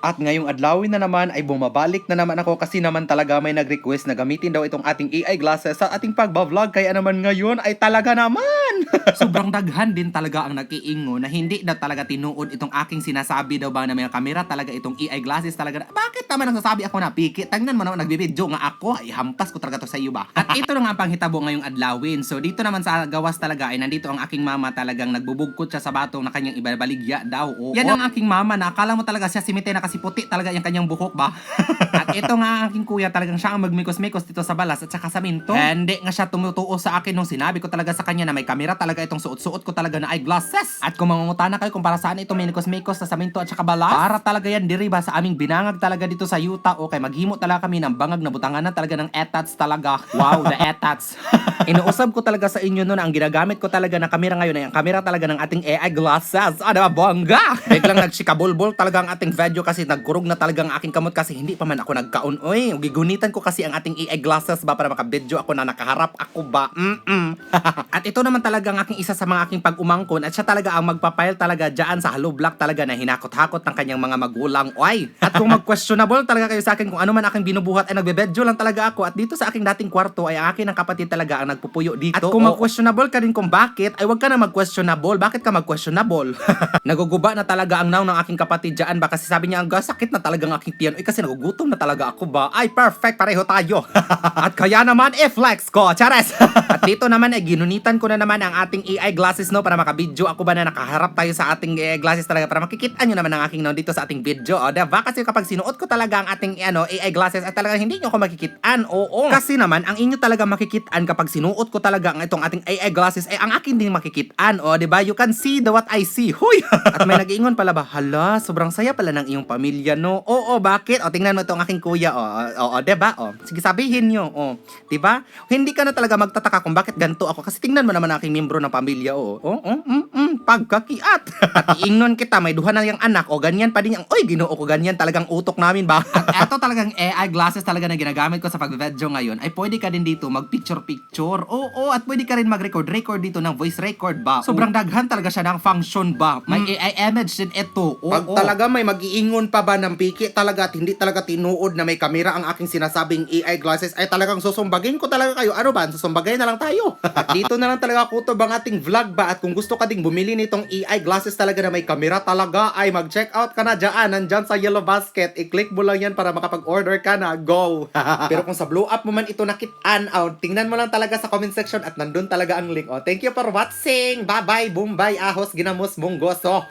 At ngayong adlawin na naman ay bumabalik na naman ako kasi naman talaga may nag-request na gamitin daw itong ating AI glasses sa ating pagbablog. Kaya naman ngayon ay talaga naman! Sobrang daghan din talaga ang nakiingo na hindi na talaga tinuod itong aking sinasabi daw ba na may kamera talaga itong AI glasses talaga. Bakit naman nagsasabi ako na piki? Tingnan mo naman nagbibidyo nga ako. Ay hampas ko talaga to sa iyo ba? At ito na nga ang panghitabo ngayong adlawin. So dito naman sa gawas talaga ay nandito ang aking mama talagang nagbubugkot siya sa batong na kanyang ibabaligya daw. Oo. Yan ang aking mama na akala mo talaga siya simite na kasi puti talaga yung kanyang buhok ba? At ito nga ang aking kuya talagang siya ang magmikos-mikos dito sa balas at saka sa minto. Hindi nga siya tumutuo sa akin nung sinabi ko talaga sa kanya na may kamera talaga itong suot-suot ko talaga na eyeglasses. At kung mangungutana kayo kung para saan ito minikos-mikos sa saminto at saka balas, para talaga yan diri ba sa aming binangag talaga dito sa Utah o kay maghimo talaga kami ng bangag na butanganan talaga ng etats talaga. Wow, the etats. Inuusab ko talaga sa inyo noon ang ginagamit ko talaga na kamera ngayon ay ang kamera talaga ng ating AI glasses. Ano ba, bongga? Biglang nagsikabulbol talaga ang ating video kasi nagkurog na talaga ang aking kamot kasi hindi pa man ako nagkaon. Oy, gigunitan ko kasi ang ating AI glasses ba para makabidyo ako na nakaharap ako ba. At ito naman talaga ang aking isa sa mga aking pag-umangkon at siya talaga ang magpapile talaga dyan sa hollow block talaga na hinakot-hakot ng kanyang mga magulang. Oy! At kung mag-questionable talaga kayo sa akin kung ano man aking binubuhat ay nagbebedyo lang talaga ako at dito sa aking dating kwarto ay ang akin ng kapatid talaga ang nagpupuyo dito. At kung mag-questionable ka rin kung bakit ay wag ka na mag-questionable. Bakit ka mag-questionable? Naguguba na talaga ang naw ng aking kapatid dyan ba kasi sabi niya ang sakit na talaga ang aking tiyan. Ay kasi nagugutom na talaga ako ba? Ay perfect, pareho tayo. At kaya naman i-flex ko, chares! At dito naman ay ginunitan ko na naman ang ating AI glasses no para makabidyo ako ba na nakaharap tayo sa ating AI glasses talaga para makikita nyo naman ang aking no dito sa ating video. O diba? Kasi kapag sinuot ko talaga ang ating AI glasses ay talaga hindi nyo ako makikitaan. Oo. Kasi naman ang inyo talaga makikitaan kapag sinuot ko talaga ang itong ating AI glasses ay ang akin din makikitaan. O diba? You can see the what I see. Huy! At may nag-iingon pala ba? Hala, sobrang saya pala ng iyong pamilya no. Oo, bakit? O tingnan mo itong aking kuya. O diba? O sige sabihin nyo. O diba? Hindi ka na talaga magtataka kung bakit ganito ako kasi tingnan mo naman aking membro ng pamilya. Pagkakiat. At iingnon kita, may duha na yung anak o ganyan pa din yung, oy ginoo ko ganyan talagang utok namin ba? At eto talagang AI glasses talaga na ginagamit ko sa pag-video ngayon ay pwede ka din dito mag-picture-picture. Oo, at pwede ka rin mag-record dito ng voice record ba? Sobrang daghan talaga siya ng function ba? May AI image din ito. Pag talaga may mag-iingon pa ba ng piki talaga at hindi talaga tinuod na may kamera ang aking sinasabing AI glasses ay talagang susumbagin ko talaga kayo. Ano ba? Susumbagin na lang tayo. At dito na lang talaga kutob ang ating vlog ba at kung gusto ka ding bumili nitong AI glasses talaga na may kamera talaga ay mag-check out ka na dyan. Nandyan sa yellow basket. I-click mo lang yan para makapag-order ka na. Go! Pero kung sa blow up mo man ito nakitaan out, tingnan mo lang talaga sa comment section at nandun talaga ang link. Thank you for watching. Bye-bye, Bombay, Ahos, Ginamos, Munggoso.